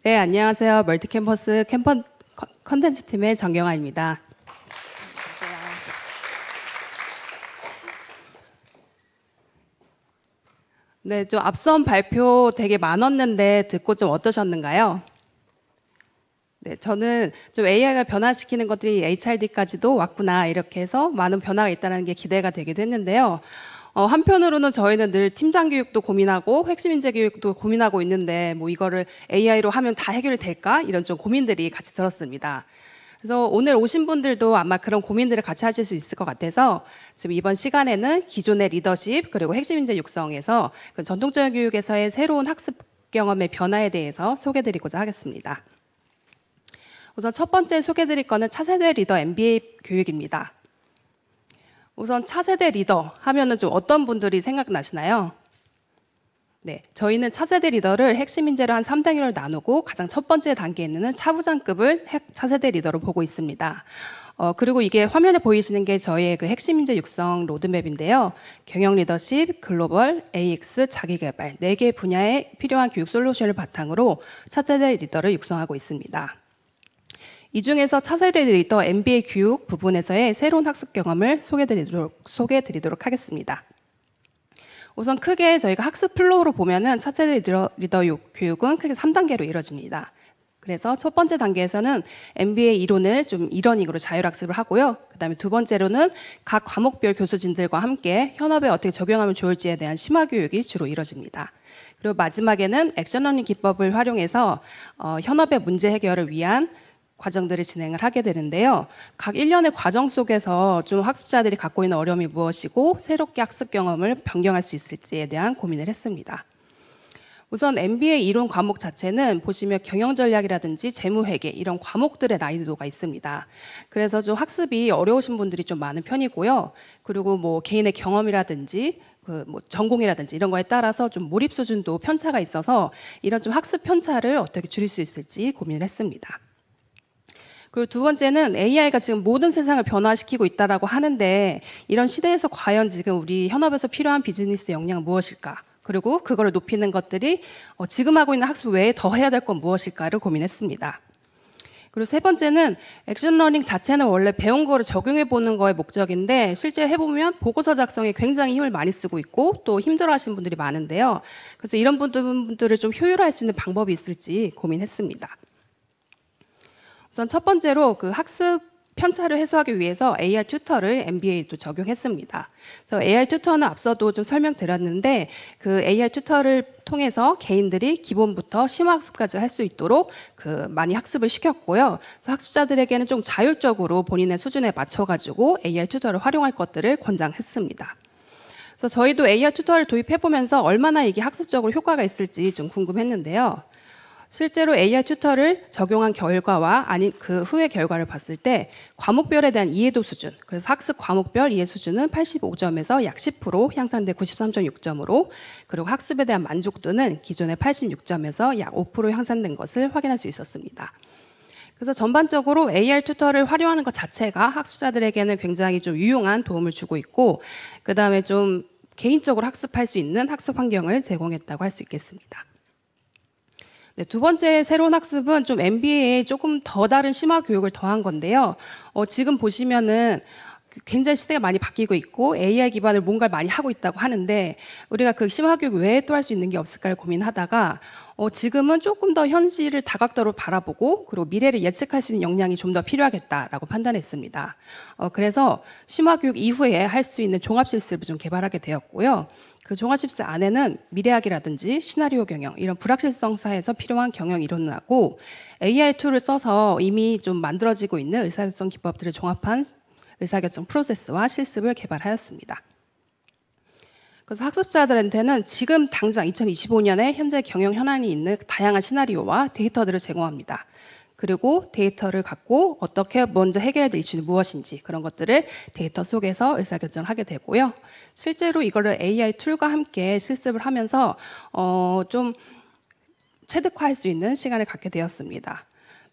네, 안녕하세요. 멀티캠퍼스 컨텐츠 팀의 정경아입니다. 네, 좀 앞선 발표 되게 많았는데 듣고 좀 어떠셨는가요? 네, 저는 좀 AI가 변화시키는 것들이 HRD까지도 왔구나 이렇게 해서 많은 변화가 있다는 게 기대가 되기도 했는데요. 한편으로는 저희는 늘 팀장 교육도 고민하고 핵심 인재 교육도 고민하고 있는데 뭐 이거를 AI로 하면 다 해결이 될까? 이런 좀 고민들이 같이 들었습니다. 그래서 오늘 오신 분들도 아마 그런 고민들을 같이 하실 수 있을 것 같아서 지금 이번 시간에는 기존의 리더십 그리고 핵심 인재 육성에서 그 전통적인 교육에서의 새로운 학습 경험의 변화에 대해서 소개드리고자 하겠습니다. 우선 첫 번째 소개드릴 거는 차세대 리더 MBA 교육입니다. 우선 차세대 리더 하면은 좀 어떤 분들이 생각나시나요? 네, 저희는 차세대 리더를 핵심 인재로 한 3단계로 나누고 가장 첫 번째 단계에는 차부장급을 차세대 리더로 보고 있습니다. 그리고 이게 화면에 보이시는 게 저희의 그 핵심 인재 육성 로드맵인데요. 경영 리더십, 글로벌, AX, 자기개발 4개 분야에 필요한 교육 솔루션을 바탕으로 차세대 리더를 육성하고 있습니다. 이 중에서 차세대 리더 MBA 교육 부분에서의 새로운 학습 경험을 소개해드리도록 하겠습니다. 우선 크게 저희가 학습 플로우로 보면은 차세대 리더 교육은 크게 3단계로 이루어집니다. 그래서 첫 번째 단계에서는 MBA 이론을 좀 이러닝으로 자율학습을 하고요. 그 다음에 두 번째로는 각 과목별 교수진들과 함께 현업에 어떻게 적용하면 좋을지에 대한 심화교육이 주로 이루어집니다. 그리고 마지막에는 액션러닝 기법을 활용해서 현업의 문제 해결을 위한 과정들을 진행을 하게 되는데요. 각 1년의 과정 속에서 좀 학습자들이 갖고 있는 어려움이 무엇이고 새롭게 학습 경험을 변경할 수 있을지에 대한 고민을 했습니다. 우선 MBA 이론 과목 자체는 보시면 경영전략이라든지 재무회계 이런 과목들의 난이도가 있습니다. 그래서 좀 학습이 어려우신 분들이 좀 많은 편이고요. 그리고 뭐 개인의 경험이라든지 뭐 전공이라든지 이런 거에 따라서 좀 몰입 수준도 편차가 있어서 이런 좀 학습 편차를 어떻게 줄일 수 있을지 고민을 했습니다. 그리고 두 번째는 AI가 지금 모든 세상을 변화시키고 있다라고 하는데 이런 시대에서 과연 지금 우리 현업에서 필요한 비즈니스 역량은 무엇일까? 그리고 그거를 높이는 것들이 지금 하고 있는 학습 외에 더 해야 될 건 무엇일까를 고민했습니다. 그리고 세 번째는 액션러닝 자체는 원래 배운 거를 적용해 보는 거의 목적인데 실제 해보면 보고서 작성에 굉장히 힘을 많이 쓰고 있고 또 힘들어하시는 분들이 많은데요. 그래서 이런 분들을 좀 효율화할 수 있는 방법이 있을지 고민했습니다. 우선 첫 번째로 그 학습 편차를 해소하기 위해서 AI 튜터를 MBA도 적용했습니다. 그래서 AI 튜터는 앞서도 좀 설명드렸는데 그 AI 튜터를 통해서 개인들이 기본부터 심화학습까지 할 수 있도록 그 많이 학습을 시켰고요. 그래서 학습자들에게는 좀 자율적으로 본인의 수준에 맞춰가지고 AI 튜터를 활용할 것들을 권장했습니다. 그래서 저희도 AI 튜터를 도입해보면서 얼마나 이게 학습적으로 효과가 있을지 좀 궁금했는데요. 실제로 AI 튜터를 적용한 결과와 아닌 그 후의 결과를 봤을 때 과목별에 대한 이해도 수준, 그래서 학습 과목별 이해 수준은 85점에서 약 10% 향상돼 93.6점으로 그리고 학습에 대한 만족도는 기존의 86점에서 약 5% 향상된 것을 확인할 수 있었습니다. 그래서 전반적으로 AI 튜터를 활용하는 것 자체가 학습자들에게는 굉장히 좀 유용한 도움을 주고 있고 그 다음에 좀 개인적으로 학습할 수 있는 학습 환경을 제공했다고 할 수 있겠습니다. 네, 두 번째 새로운 학습은 좀 MBA에 조금 더 다른 심화 교육을 더한 건데요. 지금 보시면은 굉장히 시대가 많이 바뀌고 있고 AI 기반을 뭔가를 많이 하고 있다고 하는데 우리가 그 심화 교육 외에 또 할 수 있는 게 없을까를 고민하다가 지금은 조금 더 현실을 다각도로 바라보고 그리고 미래를 예측할 수 있는 역량이 좀 더 필요하겠다라고 판단했습니다. 그래서 심화 교육 이후에 할 수 있는 종합 실습을 좀 개발하게 되었고요. 그 종합실습 안에는 미래학이라든지 시나리오 경영 이런 불확실성사에서 필요한 경영 이론하고 AI 툴을 써서 이미 좀 만들어지고 있는 의사결정 기법들을 종합한 의사결정 프로세스와 실습을 개발하였습니다. 그래서 학습자들한테는 지금 당장 2025년에 현재 경영 현안이 있는 다양한 시나리오와 데이터들을 제공합니다. 그리고 데이터를 갖고 어떻게 먼저 해결해야 될 이슈는 무엇인지 그런 것들을 데이터 속에서 의사결정을 하게 되고요. 실제로 이거를 AI 툴과 함께 실습을 하면서 좀 체득화할 수 있는 시간을 갖게 되었습니다.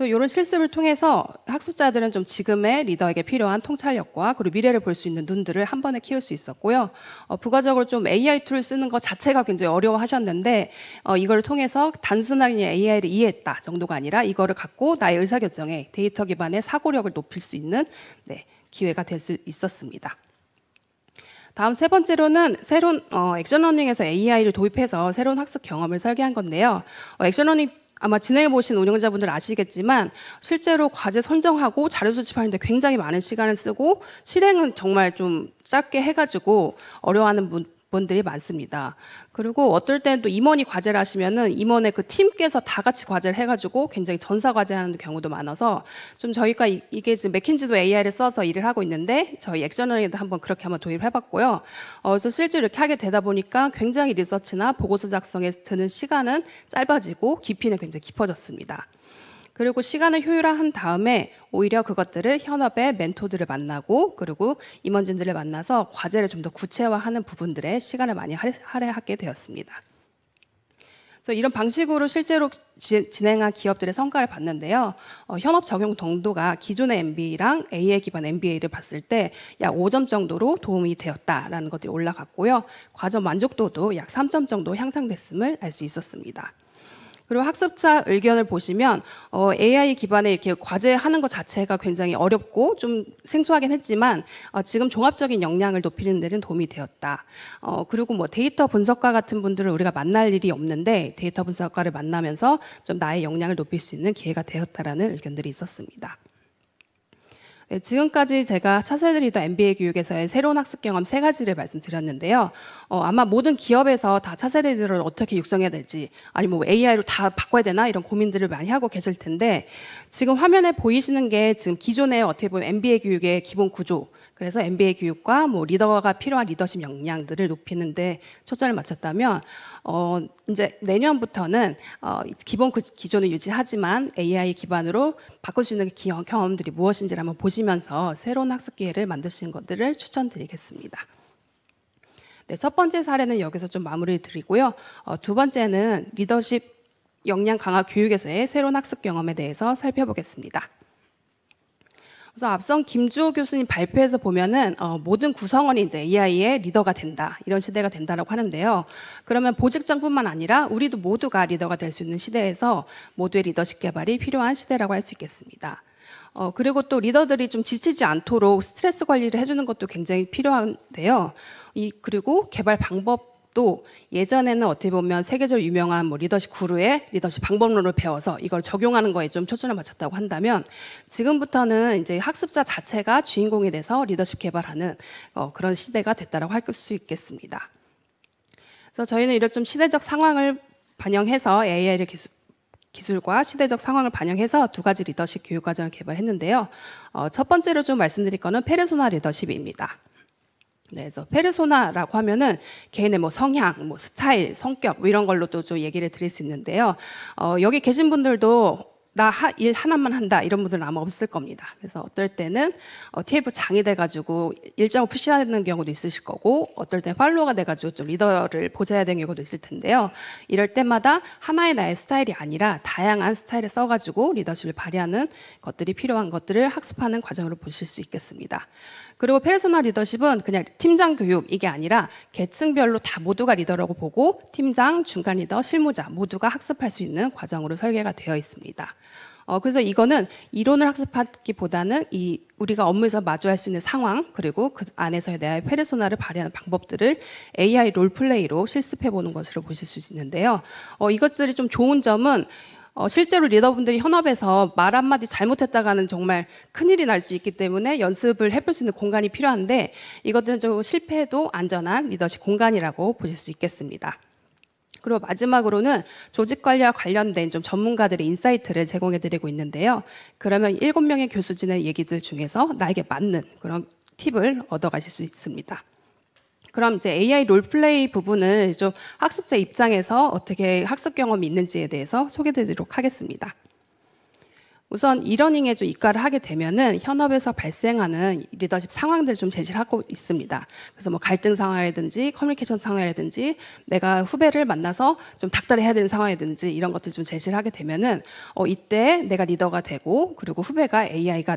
이런 실습을 통해서 학습자들은 좀 지금의 리더에게 필요한 통찰력과 그리고 미래를 볼 수 있는 눈들을 한 번에 키울 수 있었고요. 부가적으로 좀 AI 툴을 쓰는 것 자체가 굉장히 어려워하셨는데 이걸 통해서 단순하게 AI를 이해했다 정도가 아니라 이거를 갖고 나의 의사결정에 데이터 기반의 사고력을 높일 수 있는 기회가 될 수 있었습니다. 다음 세 번째로는 새로운 액션러닝에서 AI를 도입해서 새로운 학습 경험을 설계한 건데요. 액션러닝 아마 진행해 보신 운영자분들 아시겠지만 실제로 과제 선정하고 자료 수집하는데 굉장히 많은 시간을 쓰고 실행은 정말 좀 짧게 해가지고 어려워하는 분들이 많습니다. 그리고 어떨 때는 또 임원이 과제를 하시면은 임원의 그 팀께서 다 같이 과제를 해가지고 굉장히 전사 과제하는 경우도 많아서 좀 저희가 이게 지금 맥킨지도 AI를 써서 일을 하고 있는데 저희 액션러닝에도 한번 그렇게 한번 도입을 해봤고요. 그래서 실제로 이렇게 하게 되다 보니까 굉장히 리서치나 보고서 작성에 드는 시간은 짧아지고 깊이는 굉장히 깊어졌습니다. 그리고 시간을 효율화한 다음에 오히려 그것들을 현업의 멘토들을 만나고 그리고 임원진들을 만나서 과제를 좀 더 구체화하는 부분들에 시간을 많이 할애하게 되었습니다. 그래서 이런 방식으로 실제로 진행한 기업들의 성과를 봤는데요. 현업 적용 정도가 기존의 MBA랑 AI 기반 MBA를 봤을 때 약 5점 정도로 도움이 되었다라는 것들이 올라갔고요. 과정 만족도도 약 3점 정도 향상됐음을 알 수 있었습니다. 그리고 학습자 의견을 보시면 AI 기반의 이렇게 과제하는 것 자체가 굉장히 어렵고 좀 생소하긴 했지만 지금 종합적인 역량을 높이는 데는 도움이 되었다. 그리고 뭐 데이터 분석가 같은 분들을 우리가 만날 일이 없는데 데이터 분석가를 만나면서 좀 나의 역량을 높일 수 있는 기회가 되었다라는 의견들이 있었습니다. 네, 지금까지 제가 차세대 리더 MBA 교육에서의 새로운 학습 경험 3가지를 말씀드렸는데요. 아마 모든 기업에서 다 차세대 리더를 어떻게 육성해야 될지 아니면 뭐 AI로 다 바꿔야 되나 이런 고민들을 많이 하고 계실 텐데 지금 화면에 보이시는 게 지금 기존의 어떻게 보면 MBA 교육의 기본 구조 그래서 MBA 교육과 뭐 리더가 필요한 리더십 역량들을 높이는데 초점을 맞췄다면 이제 내년부터는 기본 기존을 유지하지만 AI 기반으로 바꿀 수 있는 경험들이 무엇인지를 한번 보시면서 새로운 학습 기회를 만드시는 것들을 추천드리겠습니다. 네, 첫 번째 사례는 여기서 좀 마무리 드리고요. 두 번째는 리더십 역량 강화 교육에서의 새로운 학습 경험에 대해서 살펴보겠습니다. 그래서 앞선 김주호 교수님 발표에서 보면은 모든 구성원이 이제 AI의 리더가 된다 이런 시대가 된다라고 하는데요. 그러면 보직장뿐만 아니라 우리도 모두가 리더가 될 수 있는 시대에서 모두의 리더십 개발이 필요한 시대라고 할 수 있겠습니다. 그리고 또 리더들이 좀 지치지 않도록 스트레스 관리를 해주는 것도 굉장히 필요한데요. 그리고 개발 방법도 예전에는 어떻게 보면 세계적으로 유명한 뭐 리더십 구루의 리더십 방법론을 배워서 이걸 적용하는 거에 좀 초점을 맞췄다고 한다면 지금부터는 이제 학습자 자체가 주인공이 돼서 리더십 개발하는 그런 시대가 됐다라고 할 수 있겠습니다. 그래서 저희는 이런 좀 시대적 상황을 반영해서 AI를 기술과 시대적 상황을 반영해서 2가지 리더십 교육 과정을 개발했는데요. 첫 번째로 좀 말씀드릴 거는 페르소나 리더십입니다. 네, 그래서 페르소나라고 하면은 개인의 뭐 성향, 뭐 스타일, 성격 뭐 이런 걸로도 좀 얘기를 드릴 수 있는데요. 여기 계신 분들도 나 일 하나만 한다 이런 분들은 아마 없을 겁니다. 그래서 어떨 때는 TF 장이 돼가지고 일정을 푸시하는 경우도 있으실 거고 어떨 때는 팔로워가 돼가지고 좀 리더를 보좌해야 되는 경우도 있을 텐데요. 이럴 때마다 하나의 나의 스타일이 아니라 다양한 스타일을 써가지고 리더십을 발휘하는 것들이 필요한 것들을 학습하는 과정으로 보실 수 있겠습니다. 그리고 페르소나 리더십은 그냥 팀장 교육 이게 아니라 계층별로 다 모두가 리더라고 보고 팀장, 중간 리더, 실무자 모두가 학습할 수 있는 과정으로 설계가 되어 있습니다. 그래서 이거는 이론을 학습하기보다는 우리가 업무에서 마주할 수 있는 상황 그리고 그 안에서의 내 페르소나를 발휘하는 방법들을 AI 롤플레이로 실습해 보는 것으로 보실 수 있는데요. 이것들이 좀 좋은 점은 실제로 리더분들이 현업에서 말 한마디 잘못했다가는 정말 큰일이 날 수 있기 때문에 연습을 해볼 수 있는 공간이 필요한데 이것들은 좀 실패해도 안전한 리더십 공간이라고 보실 수 있겠습니다. 그리고 마지막으로는 조직 관리와 관련된 좀 전문가들의 인사이트를 제공해 드리고 있는데요. 그러면 7명의 교수진의 얘기들 중에서 나에게 맞는 그런 팁을 얻어가실 수 있습니다. 그럼 이제 AI 롤플레이 부분을 좀 학습자 입장에서 어떻게 학습 경험이 있는지에 대해서 소개해 드리도록 하겠습니다. 우선 이러닝에 좀 입가를 하게 되면은 현업에서 발생하는 리더십 상황들을 좀 제시를 하고 있습니다. 그래서 뭐 갈등 상황이라든지 커뮤니케이션 상황이라든지 내가 후배를 만나서 좀 닥달해야 되는 상황이라든지 이런 것들 좀 제시를 하게 되면은 이때 내가 리더가 되고 그리고 후배가 AI가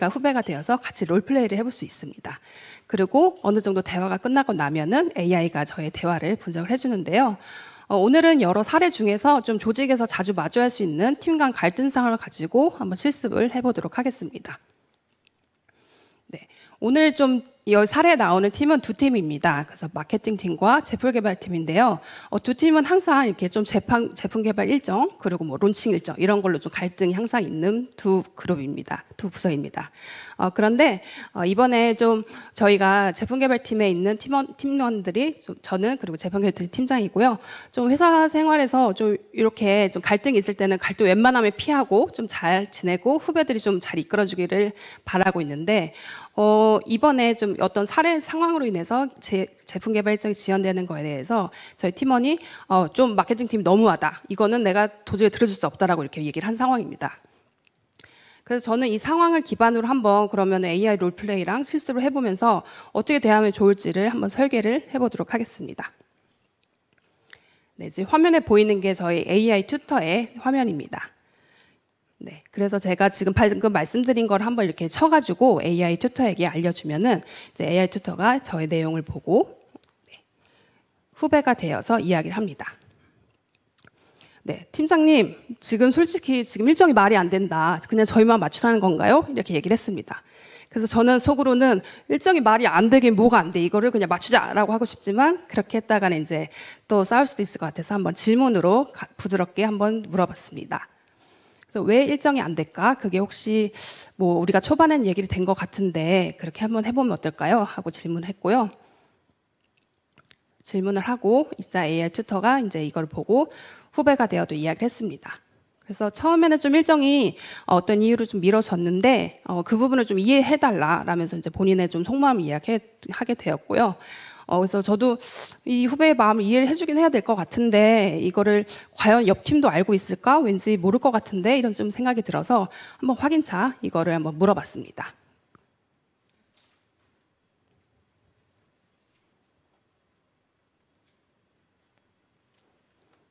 후배가 되어서 같이 롤플레이를 해볼 수 있습니다. 그리고 어느 정도 대화가 끝나고 나면은 AI가 저의 대화를 분석을 해주는데요. 오늘은 여러 사례 중에서 좀 조직에서 자주 마주할 수 있는 팀 간 갈등 상황을 가지고 한번 실습을 해보도록 하겠습니다. 네, 오늘 좀 이 사례에 나오는 팀은 두 팀입니다. 그래서 마케팅 팀과 제품 개발 팀인데요. 두 팀은 항상 이렇게 좀 제품 개발 일정 그리고 뭐 론칭 일정 이런 걸로 좀 갈등이 항상 있는 두 그룹입니다. 두 부서입니다. 그런데 이번에 좀 저희가 제품 개발 팀에 있는 팀원들이 좀 저는 그리고 제품 개발 팀장이고요. 좀 회사 생활에서 좀 이렇게 좀 갈등이 있을 때는 갈등 웬만하면 피하고 좀 잘 지내고 후배들이 좀 잘 이끌어주기를 바라고 있는데 이번에 좀 어떤 사례 상황으로 인해서 제품 개발 일정이 지연되는 거에 대해서 저희 팀원이 좀 마케팅 팀이 너무하다. 이거는 내가 도저히 들어줄 수 없다라고 이렇게 얘기를 한 상황입니다. 그래서 저는 이 상황을 기반으로 한번 그러면 AI 롤플레이랑 실습을 해보면서 어떻게 대하면 좋을지를 한번 설계를 해보도록 하겠습니다. 네, 이제 화면에 보이는 게 저희 AI 튜터의 화면입니다. 네, 그래서 제가 지금 방금 말씀드린 걸 한번 이렇게 쳐가지고 AI 튜터에게 알려주면은 이제 AI 튜터가 저의 내용을 보고 후배가 되어서 이야기를 합니다. 네, 팀장님, 솔직히 지금 일정이 말이 안 된다. 그냥 저희만 맞추라는 건가요? 이렇게 얘기를 했습니다. 그래서 저는 속으로는 일정이 말이 안 되긴 뭐가 안 돼. 이거를 그냥 맞추자라고 하고 싶지만 그렇게 했다가는 이제 또 싸울 수도 있을 것 같아서 한번 질문으로 부드럽게 한번 물어봤습니다. 그래서 왜 일정이 안 될까? 그게 혹시 뭐 우리가 초반엔 얘기를 된 것 같은데 그렇게 한번 해보면 어떨까요? 하고 질문을 했고요. 질문을 하고 이자 AI 튜터가 이제 이걸 보고 후배가 되어도 이야기를 했습니다. 그래서 처음에는 좀 일정이 어떤 이유로 좀 미뤄졌는데 그 부분을 좀 이해해달라라면서 이제 본인의 좀 속마음을 이야기하게 되었고요. 그래서 저도 이 후배의 마음을 이해를 해주긴 해야 될 것 같은데 이거를 과연 옆 팀도 알고 있을까? 왠지 모를 것 같은데 이런 좀 생각이 들어서 한번 확인차 이거를 한번 물어봤습니다.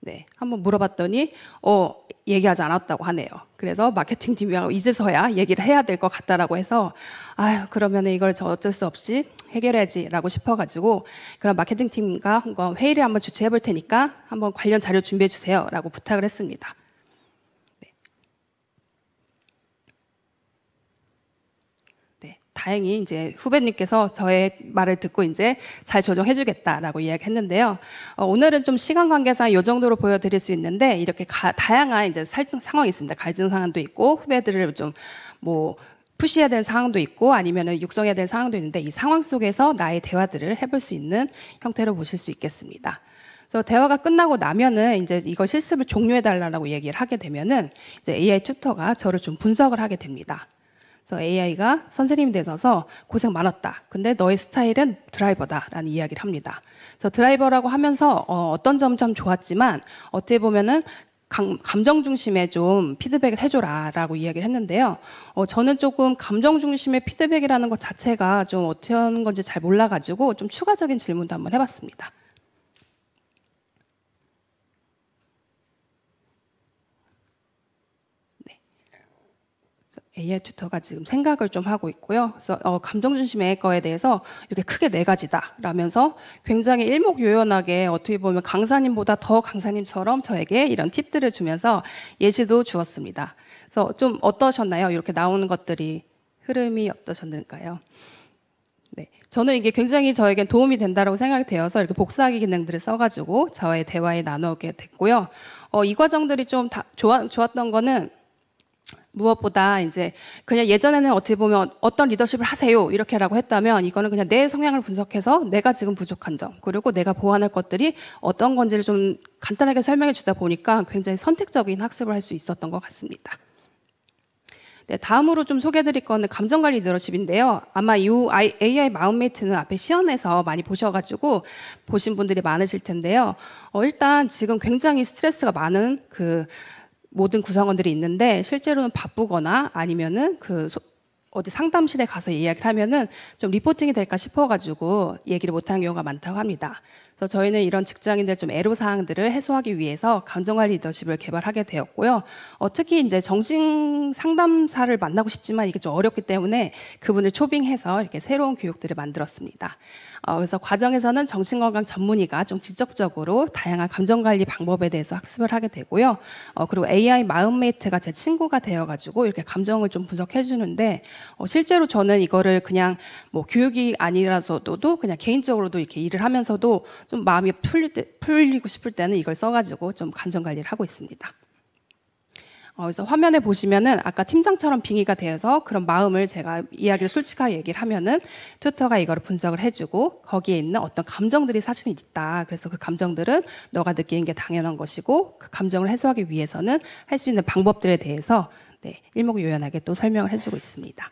네, 한번 물어봤더니 얘기하지 않았다고 하네요. 그래서 마케팅 팀이랑 이제서야 얘기를 해야 될 것 같다라고 해서 그러면 이걸 저 어쩔 수 없이 해결해야지라고 싶어가지고 그럼 마케팅 팀과 회의를 한번 주최해 볼 테니까 한번 관련 자료 준비해 주세요라고 부탁을 했습니다. 다행히 이제 후배님께서 저의 말을 듣고 이제 잘 조정해주겠다라고 이야기했는데요. 오늘은 좀 시간 관계상 이 정도로 보여드릴 수 있는데 이렇게 다양한 이제 상황이 있습니다. 갈등 상황도 있고 후배들을 좀 뭐 푸시해야 되는 상황도 있고 아니면은 육성해야 되는 상황도 있는데 이 상황 속에서 나의 대화들을 해볼 수 있는 형태로 보실 수 있겠습니다. 그래서 대화가 끝나고 나면은 이제 이걸 실습을 종료해달라고 얘기를 하게 되면은 이제 AI 튜터가 저를 좀 분석을 하게 됩니다. 그래서 AI가 선생님이 되셔서 고생 많았다. 근데 너의 스타일은 드라이버다라는 이야기를 합니다. 그래서 드라이버라고 하면서 어떤 점 참 좋았지만 어떻게 보면은 감정 중심의 좀 피드백을 해줘라라고 이야기를 했는데요. 저는 조금 감정 중심의 피드백이라는 것 자체가 좀 어떻게 하는 건지 잘 몰라가지고 좀 추가적인 질문도 한번 해봤습니다. AI 튜터가 지금 생각을 좀 하고 있고요. 그래서 감정 중심의 거에 대해서 이렇게 크게 네 가지다 라면서 굉장히 일목요연하게 어떻게 보면 강사님보다 더 강사님처럼 저에게 이런 팁들을 주면서 예시도 주었습니다. 그래서 좀 어떠셨나요? 이렇게 나오는 것들이 흐름이 어떠셨는가요? 네, 저는 이게 굉장히 저에겐 도움이 된다고 생각이 되어서 이렇게 복사하기 기능들을 써가지고 저의 대화에 나누게 됐고요. 이 과정들이 좀 좋았던 거는 무엇보다 이제 그냥 예전에는 어떻게 보면 어떤 리더십을 하세요 이렇게라고 했다면 이거는 그냥 내 성향을 분석해서 내가 지금 부족한 점 그리고 내가 보완할 것들이 어떤 건지를 좀 간단하게 설명해 주다 보니까 굉장히 선택적인 학습을 할 수 있었던 것 같습니다. 네, 다음으로 좀 소개해드릴 거는 감정관리 리더십인데요. 아마 이 AI 마음메이트는 앞에 시연에서 많이 보셔가지고 보신 분들이 많으실 텐데요. 일단 지금 굉장히 스트레스가 많은 모든 구성원들이 있는데 실제로는 바쁘거나 아니면은 어디 상담실에 가서 이야기를 하면은 좀 리포팅이 될까 싶어가지고 얘기를 못하는 경우가 많다고 합니다. 그래서 저희는 이런 직장인들 좀 애로사항들을 해소하기 위해서 감정관리 리더십을 개발하게 되었고요. 특히 이제 정신 상담사를 만나고 싶지만 이게 좀 어렵기 때문에 그분을 초빙해서 이렇게 새로운 교육들을 만들었습니다. 그래서 과정에서는 정신건강 전문의가 좀 직접적으로 다양한 감정관리 방법에 대해서 학습을 하게 되고요. 그리고 AI 마음메이트가 제 친구가 되어가지고 이렇게 감정을 좀 분석해 주는데 실제로 저는 이거를 그냥 뭐 교육이 아니라서도 그냥 개인적으로도 이렇게 일을 하면서도 좀 마음이 풀리고 싶을 때는 이걸 써가지고 좀 감정 관리를 하고 있습니다. 그래서 화면에 보시면은 아까 팀장처럼 빙의가 되어서 그런 마음을 제가 이야기를 솔직하게 얘기를 하면은 튜터가 이거를 분석을 해주고 거기에 있는 어떤 감정들이 사실은 있다. 그래서 그 감정들은 너가 느끼는 게 당연한 것이고 그 감정을 해소하기 위해서는 할 수 있는 방법들에 대해서 일목요연하게 또 설명을 해주고 있습니다.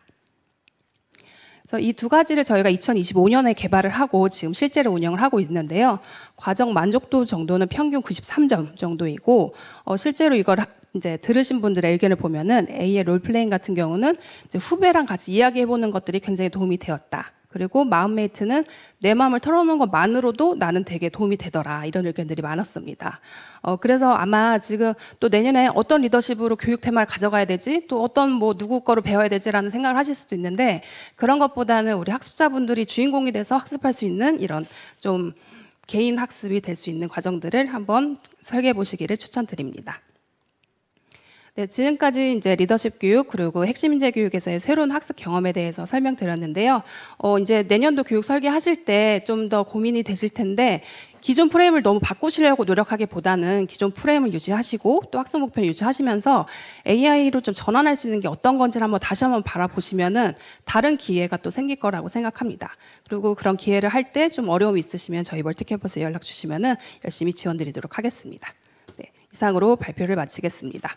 그래서 이 두 가지를 저희가 2025년에 개발을 하고 지금 실제로 운영을 하고 있는데요. 과정 만족도 정도는 평균 93점 정도이고 실제로 이걸 이제 들으신 분들의 의견을 보면은 A의 롤플레잉 같은 경우는 이제 후배랑 같이 이야기해보는 것들이 굉장히 도움이 되었다. 그리고 마음메이트는 내 마음을 털어놓는 것만으로도 나는 되게 도움이 되더라. 이런 의견들이 많았습니다. 그래서 아마 지금 또 내년에 어떤 리더십으로 교육 테마를 가져가야 되지? 또 어떤 뭐 누구 거를 배워야 되지라는 생각을 하실 수도 있는데 그런 것보다는 우리 학습자분들이 주인공이 돼서 학습할 수 있는 이런 좀 개인 학습이 될 수 있는 과정들을 한번 설계해 보시기를 추천드립니다. 네, 지금까지 이제 리더십 교육 그리고 핵심 인재 교육에서의 새로운 학습 경험에 대해서 설명드렸는데요. 이제 내년도 교육 설계하실 때 좀 더 고민이 되실 텐데 기존 프레임을 너무 바꾸시려고 노력하기보다는 기존 프레임을 유지하시고 또 학습 목표를 유지하시면서 AI로 좀 전환할 수 있는 게 어떤 건지를 다시 한번 바라보시면은 다른 기회가 또 생길 거라고 생각합니다. 그리고 그런 기회를 할 때 좀 어려움이 있으시면 저희 멀티캠퍼스에 연락 주시면은 열심히 지원드리도록 하겠습니다. 네, 이상으로 발표를 마치겠습니다.